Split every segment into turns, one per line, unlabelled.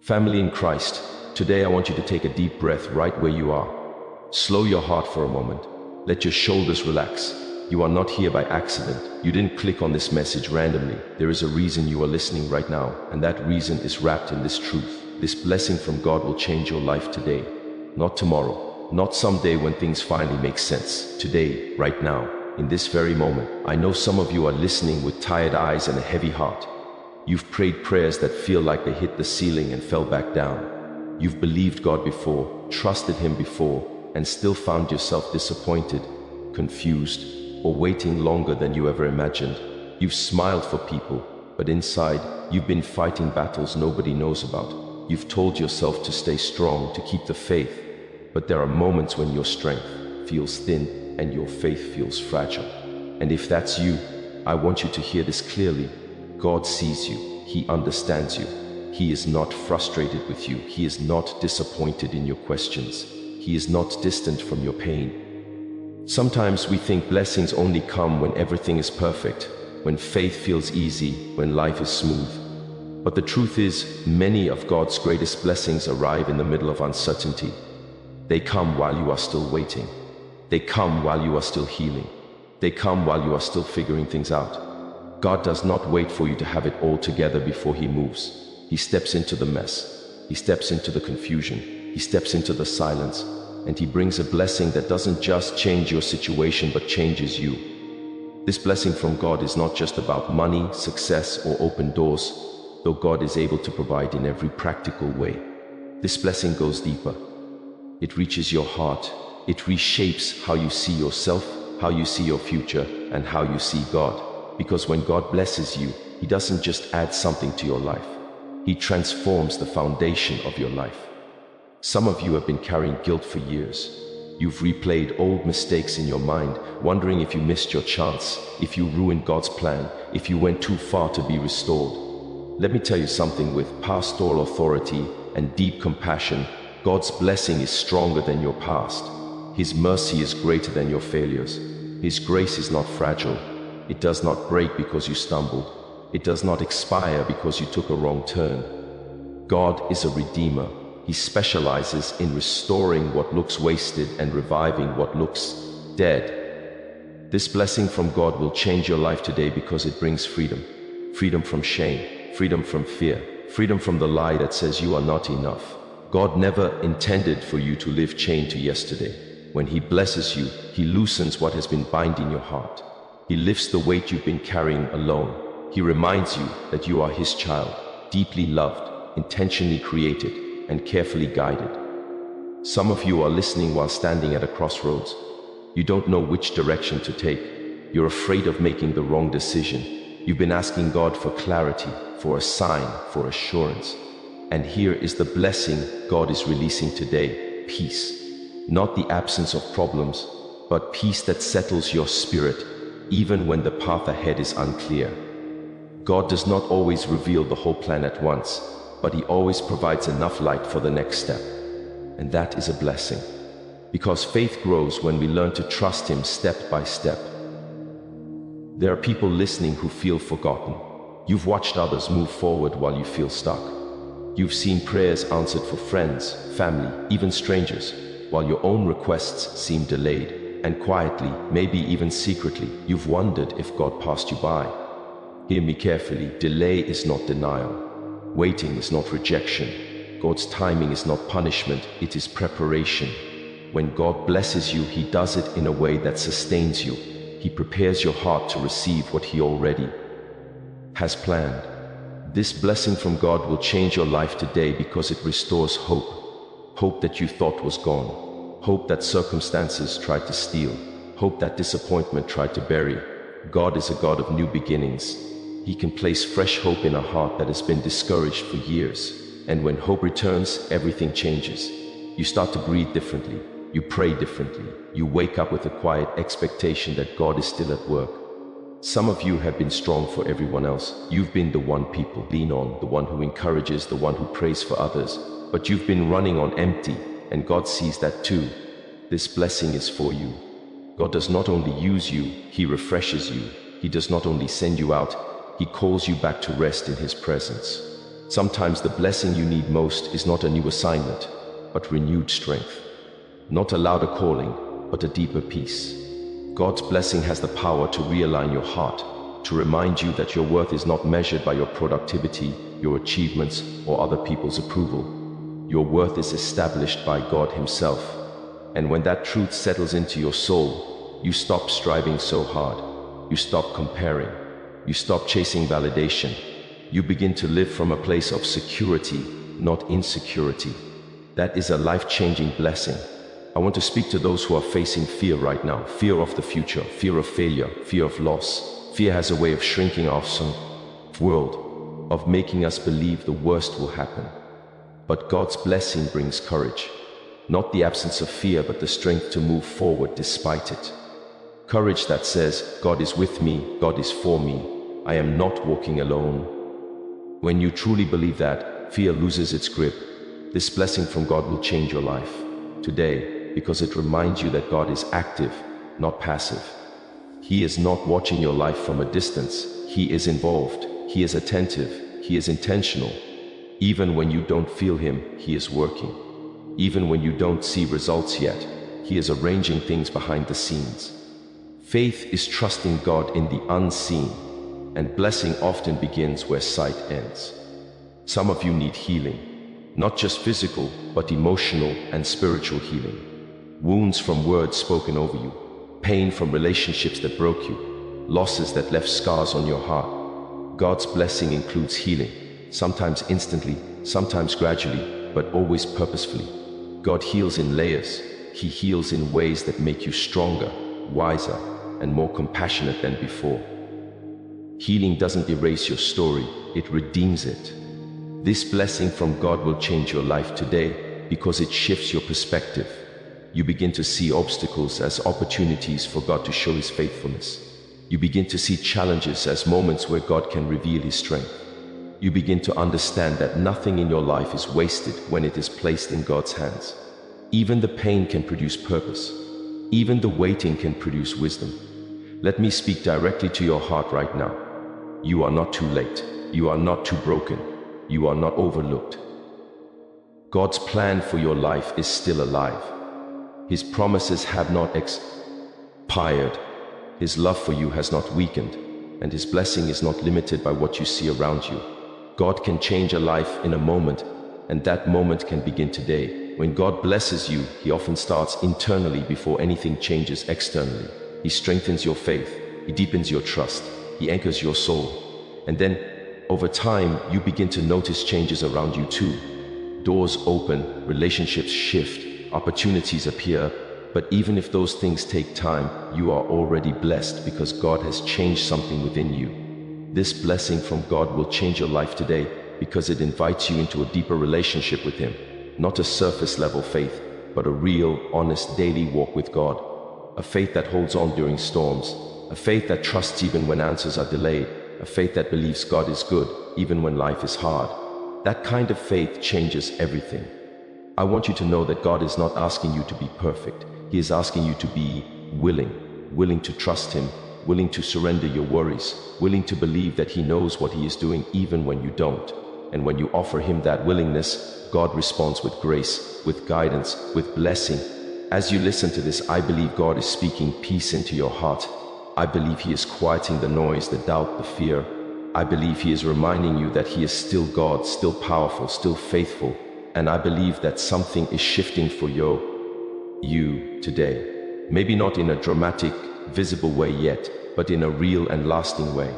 Family in Christ, today I want you to take a deep breath right where you are. Slow your heart for a moment. Let your shoulders relax. You are not here by accident. You didn't click on this message randomly. There is a reason you are listening right now, and that reason is wrapped in this truth. This blessing from God will change your life today, not tomorrow, not someday when things finally make sense. Today, right now, in this very moment. I know some of you are listening with tired eyes and a heavy heart. You've prayed prayers that feel like they hit the ceiling and fell back down. You've believed God before, trusted Him before, and still found yourself disappointed, confused, or waiting longer than you ever imagined. You've smiled for people, but inside, you've been fighting battles nobody knows about. You've told yourself to stay strong, to keep the faith, but there are moments when your strength feels thin and your faith feels fragile. And if that's you, I want you to hear this clearly. God sees you. He understands you. He is not frustrated with you. He is not disappointed in your questions. He is not distant from your pain. Sometimes we think blessings only come when everything is perfect, when faith feels easy, when life is smooth. But the truth is, many of God's greatest blessings arrive in the middle of uncertainty. They come while you are still waiting. They come while you are still healing. They come while you are still figuring things out. God does not wait for you to have it all together before He moves. He steps into the mess. He steps into the confusion. He steps into the silence. And He brings a blessing that doesn't just change your situation, but changes you. This blessing from God is not just about money, success, or open doors, though God is able to provide in every practical way. This blessing goes deeper. It reaches your heart. It reshapes how you see yourself, how you see your future, and how you see God. Because when God blesses you, He doesn't just add something to your life. He transforms the foundation of your life. Some of you have been carrying guilt for years. You've replayed old mistakes in your mind, wondering if you missed your chance, if you ruined God's plan, if you went too far to be restored. Let me tell you something. With pastoral authority and deep compassion, God's blessing is stronger than your past. His mercy is greater than your failures. His grace is not fragile. It does not break because you stumbled. It does not expire because you took a wrong turn. God is a redeemer. He specializes in restoring what looks wasted and reviving what looks dead. This blessing from God will change your life today because it brings freedom. Freedom from shame, freedom from fear, freedom from the lie that says you are not enough. God never intended for you to live chained to yesterday. When He blesses you, He loosens what has been binding your heart. He lifts the weight you've been carrying alone. He reminds you that you are His child, deeply loved, intentionally created, and carefully guided. Some of you are listening while standing at a crossroads. You don't know which direction to take. You're afraid of making the wrong decision. You've been asking God for clarity, for a sign, for assurance. And here is the blessing God is releasing today: peace. Not the absence of problems, but peace that settles your spirit, even when the path ahead is unclear. God does not always reveal the whole plan at once, but He always provides enough light for the next step. And that is a blessing, because faith grows when we learn to trust Him step by step. There are people listening who feel forgotten. You've watched others move forward while you feel stuck. You've seen prayers answered for friends, family, even strangers, while your own requests seem delayed. And quietly, maybe even secretly, you've wondered if God passed you by. Hear me carefully. Delay is not denial. Waiting is not rejection. God's timing is not punishment, it is preparation. When God blesses you, He does it in a way that sustains you. He prepares your heart to receive what He already has planned. This blessing from God will change your life today because it restores hope. Hope that you thought was gone. Hope that circumstances tried to steal. Hope that disappointment tried to bury. God is a God of new beginnings. He can place fresh hope in a heart that has been discouraged for years. And when hope returns, everything changes. You start to breathe differently. You pray differently. You wake up with a quiet expectation that God is still at work. Some of you have been strong for everyone else. You've been the one people lean on, the one who encourages, the one who prays for others. But you've been running on empty. And God sees that too. This blessing is for you. God does not only use you, He refreshes you. He does not only send you out, He calls you back to rest in His presence. Sometimes the blessing you need most is not a new assignment, but renewed strength. Not a louder calling, but a deeper peace. God's blessing has the power to realign your heart, to remind you that your worth is not measured by your productivity, your achievements, or other people's approval. Your worth is established by God Himself. And when that truth settles into your soul, you stop striving so hard. You stop comparing. You stop chasing validation. You begin to live from a place of security, not insecurity. That is a life-changing blessing. I want to speak to those who are facing fear right now. Fear of the future, fear of failure, fear of loss. Fear has a way of shrinking our world, of making us believe the worst will happen. But God's blessing brings courage. Not the absence of fear, but the strength to move forward despite it. Courage that says, God is with me, God is for me, I am not walking alone. When you truly believe that, fear loses its grip. This blessing from God will change your life today, because it reminds you that God is active, not passive. He is not watching your life from a distance. He is involved. He is attentive. He is intentional. Even when you don't feel Him, He is working. Even when you don't see results yet, He is arranging things behind the scenes. Faith is trusting God in the unseen, and blessing often begins where sight ends. Some of you need healing, not just physical, but emotional and spiritual healing. Wounds from words spoken over you, pain from relationships that broke you, losses that left scars on your heart. God's blessing includes healing, sometimes instantly, sometimes gradually, but always purposefully. God heals in layers. He heals in ways that make you stronger, wiser, and more compassionate than before. Healing doesn't erase your story, it redeems it. This blessing from God will change your life today because it shifts your perspective. You begin to see obstacles as opportunities for God to show His faithfulness. You begin to see challenges as moments where God can reveal His strength. You begin to understand that nothing in your life is wasted when it is placed in God's hands. Even the pain can produce purpose. Even the waiting can produce wisdom. Let me speak directly to your heart right now. You are not too late. You are not too broken. You are not overlooked. God's plan for your life is still alive. His promises have not expired. His love for you has not weakened, and His blessing is not limited by what you see around you. God can change a life in a moment, and that moment can begin today. When God blesses you, He often starts internally before anything changes externally. He strengthens your faith. He deepens your trust. He anchors your soul. And then, over time, you begin to notice changes around you too. Doors open, relationships shift, opportunities appear, but even if those things take time, you are already blessed because God has changed something within you. This blessing from God will change your life today because it invites you into a deeper relationship with Him. Not a surface level faith, but a real, honest daily walk with God. A faith that holds on during storms. A faith that trusts even when answers are delayed. A faith that believes God is good even when life is hard. That kind of faith changes everything. I want you to know that God is not asking you to be perfect. He is asking you to be willing to trust Him, willing to surrender your worries, willing to believe that He knows what He is doing even when you don't. And when you offer Him that willingness, God responds with grace, with guidance, with blessing. As you listen to this, I believe God is speaking peace into your heart. I believe He is quieting the noise, the doubt, the fear. I believe He is reminding you that He is still God, still powerful, still faithful. And I believe that something is shifting for you today. Maybe not in a dramatic, visible way yet, but in a real and lasting way.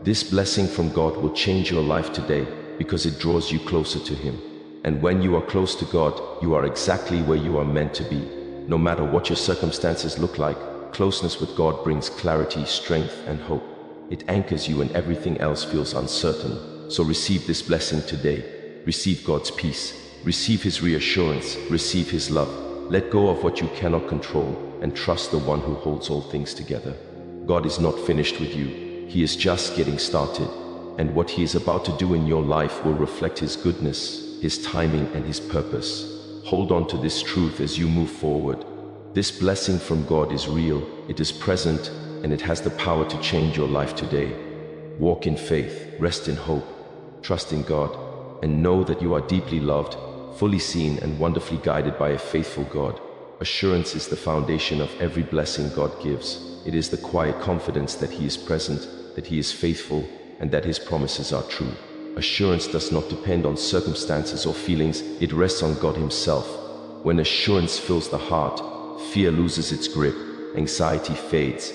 This blessing from God will change your life today because it draws you closer to Him. And when you are close to God, you are exactly where you are meant to be. No matter what your circumstances look like, closeness with God brings clarity, strength, and hope. It anchors you when everything else feels uncertain. So receive this blessing today. Receive God's peace. Receive His reassurance. Receive His love. Let go of what you cannot control and trust the one who holds all things together. God is not finished with you. He is just getting started. And what He is about to do in your life will reflect His goodness, His timing, and His purpose. Hold on to this truth as you move forward. This blessing from God is real, it is present, and it has the power to change your life today. Walk in faith, rest in hope, trust in God, and know that you are deeply loved, fully seen, and wonderfully guided by a faithful God. Assurance is the foundation of every blessing God gives. It is the quiet confidence that He is present, that He is faithful, and that His promises are true. Assurance does not depend on circumstances or feelings, it rests on God Himself. When assurance fills the heart, fear loses its grip, anxiety fades,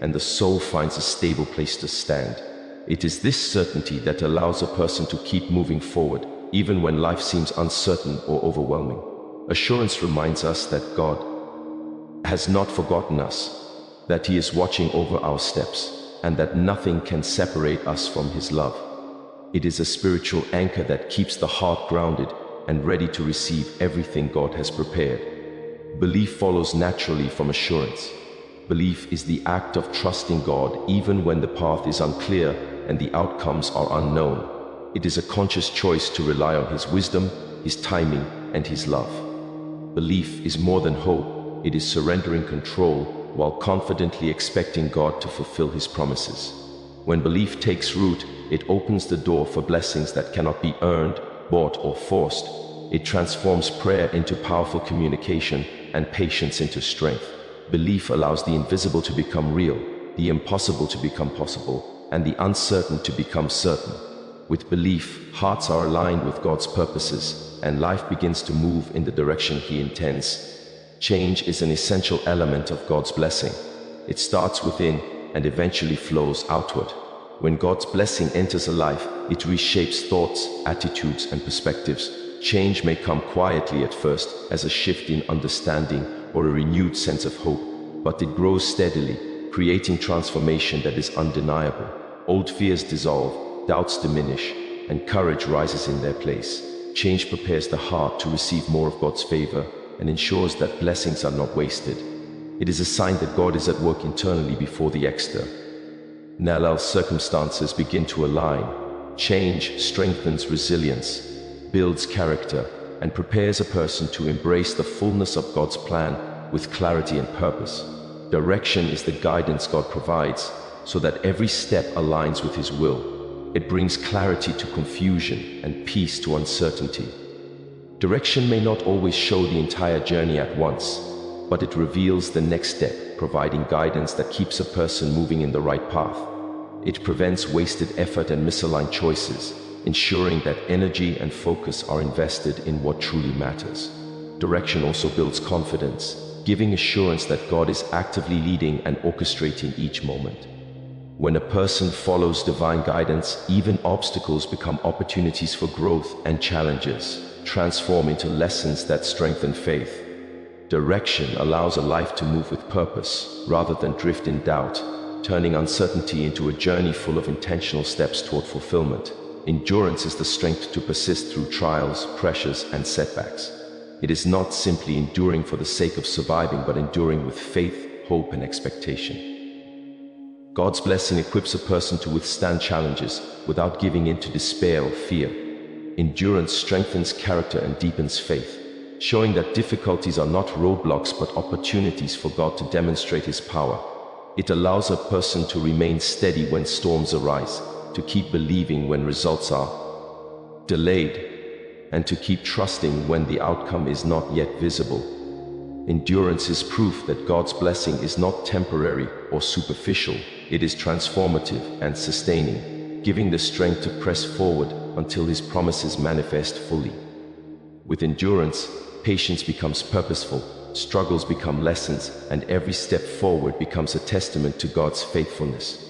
and the soul finds a stable place to stand. It is this certainty that allows a person to keep moving forward, even when life seems uncertain or overwhelming. Assurance reminds us that God has not forgotten us, that He is watching over our steps, and that nothing can separate us from His love. It is a spiritual anchor that keeps the heart grounded and ready to receive everything God has prepared. Belief follows naturally from assurance. Belief is the act of trusting God even when the path is unclear and the outcomes are unknown. It is a conscious choice to rely on His wisdom, His timing, and His love. Belief is more than hope. It is surrendering control while confidently expecting God to fulfill His promises. When belief takes root, it opens the door for blessings that cannot be earned, bought, or forced. It transforms prayer into powerful communication and patience into strength. Belief allows the invisible to become real, the impossible to become possible, and the uncertain to become certain. With belief, hearts are aligned with God's purposes, and life begins to move in the direction He intends. Change is an essential element of God's blessing. It starts within and eventually flows outward. When God's blessing enters a life, it reshapes thoughts, attitudes, and perspectives. Change may come quietly at first as a shift in understanding or a renewed sense of hope, but it grows steadily, creating transformation that is undeniable. Old fears dissolve, doubts diminish, and courage rises in their place. Change prepares the heart to receive more of God's favor and ensures that blessings are not wasted. It is a sign that God is at work internally before the external. Now circumstances begin to align. Change strengthens resilience, builds character, and prepares a person to embrace the fullness of God's plan with clarity and purpose. Direction is the guidance God provides, so that every step aligns with His will. It brings clarity to confusion and peace to uncertainty. Direction may not always show the entire journey at once, but it reveals the next step, providing guidance that keeps a person moving in the right path. It prevents wasted effort and misaligned choices, ensuring that energy and focus are invested in what truly matters. Direction also builds confidence, giving assurance that God is actively leading and orchestrating each moment. When a person follows divine guidance, even obstacles become opportunities for growth, and challenges transform into lessons that strengthen faith. Direction allows a life to move with purpose rather than drift in doubt, turning uncertainty into a journey full of intentional steps toward fulfillment. Endurance is the strength to persist through trials, pressures, and setbacks. It is not simply enduring for the sake of surviving, but enduring with faith, hope, and expectation. God's blessing equips a person to withstand challenges without giving in to despair or fear. Endurance strengthens character and deepens faith, showing that difficulties are not roadblocks but opportunities for God to demonstrate His power. It allows a person to remain steady when storms arise, to keep believing when results are delayed, and to keep trusting when the outcome is not yet visible. Endurance is proof that God's blessing is not temporary or superficial. It is transformative and sustaining, giving the strength to press forward until His promises manifest fully. With endurance, patience becomes purposeful, struggles become lessons, and every step forward becomes a testament to God's faithfulness.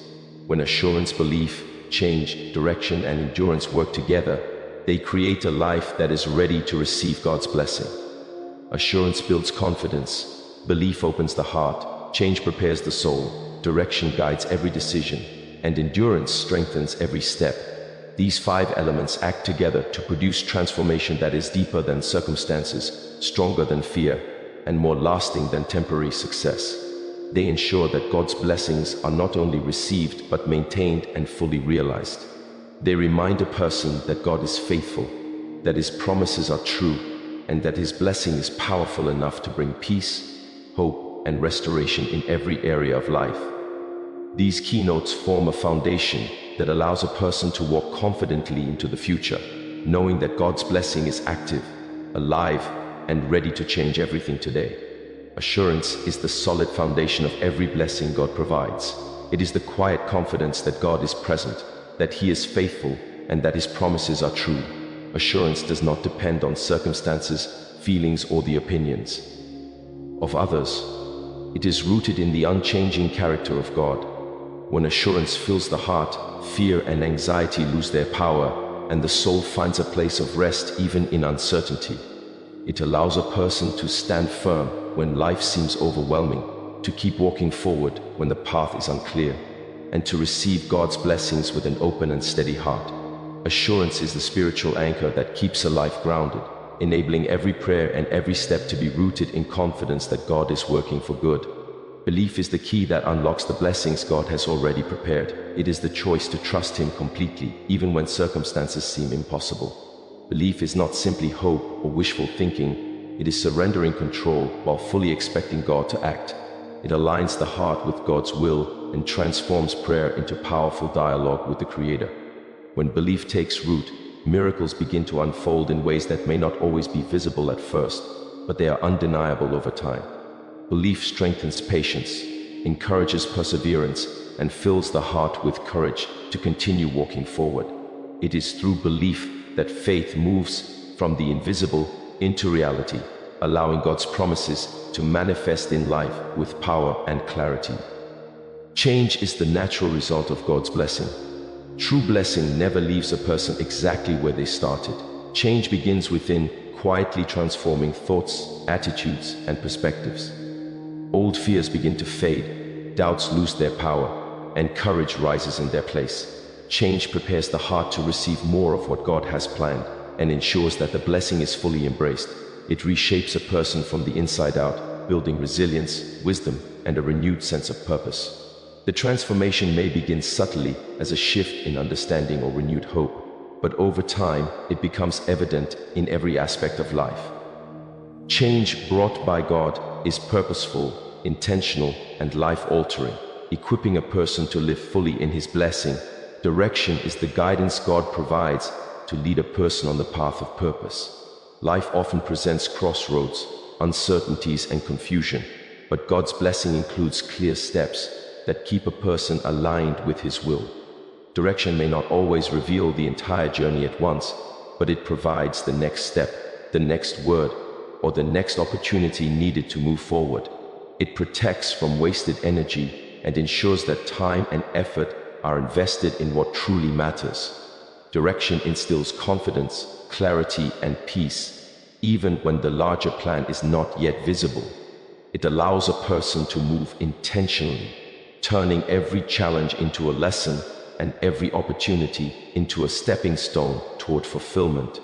When assurance, belief, change, direction, and endurance work together, they create a life that is ready to receive God's blessing. Assurance builds confidence, belief opens the heart, change prepares the soul, direction guides every decision, and endurance strengthens every step. These 5 elements act together to produce transformation that is deeper than circumstances, stronger than fear, and more lasting than temporary success. They ensure that God's blessings are not only received but maintained and fully realized. They remind a person that God is faithful, that His promises are true, and that His blessing is powerful enough to bring peace, hope, and restoration in every area of life. These keynotes form a foundation that allows a person to walk confidently into the future, knowing that God's blessing is active, alive, and ready to change everything today. Assurance is the solid foundation of every blessing God provides. It is the quiet confidence that God is present, that He is faithful, and that His promises are true. Assurance does not depend on circumstances, feelings, or the opinions of others. It is rooted in the unchanging character of God. When assurance fills the heart, fear and anxiety lose their power, and the soul finds a place of rest even in uncertainty. It allows a person to stand firm when life seems overwhelming, to keep walking forward when the path is unclear, and to receive God's blessings with an open and steady heart. Assurance is the spiritual anchor that keeps a life grounded, enabling every prayer and every step to be rooted in confidence that God is working for good. Belief is the key that unlocks the blessings God has already prepared. It is the choice to trust Him completely, even when circumstances seem impossible. Belief is not simply hope or wishful thinking. It is surrendering control while fully expecting God to act. It aligns the heart with God's will and transforms prayer into powerful dialogue with the Creator. When belief takes root, miracles begin to unfold in ways that may not always be visible at first, but they are undeniable over time. Belief strengthens patience, encourages perseverance, and fills the heart with courage to continue walking forward. It is through belief that faith moves from the invisible into reality, allowing God's promises to manifest in life with power and clarity. Change is the natural result of God's blessing. True blessing never leaves a person exactly where they started. Change begins within, quietly transforming thoughts, attitudes, and perspectives. Old fears begin to fade, doubts lose their power, and courage rises in their place. Change prepares the heart to receive more of what God has planned and ensures that the blessing is fully embraced. It reshapes a person from the inside out, building resilience, wisdom, and a renewed sense of purpose. The transformation may begin subtly as a shift in understanding or renewed hope, but over time it becomes evident in every aspect of life. Change brought by God is purposeful, intentional, and life-altering, equipping a person to live fully in His blessing. Direction is the guidance God provides to lead a person on the path of purpose. Life often presents crossroads, uncertainties, and confusion, but God's blessing includes clear steps that keep a person aligned with His will. Direction may not always reveal the entire journey at once, but it provides the next step, the next word, or the next opportunity needed to move forward. It protects from wasted energy and ensures that time and effort are invested in what truly matters. Direction instills confidence, clarity, and peace, even when the larger plan is not yet visible. It allows a person to move intentionally, turning every challenge into a lesson and every opportunity into a stepping stone toward fulfillment.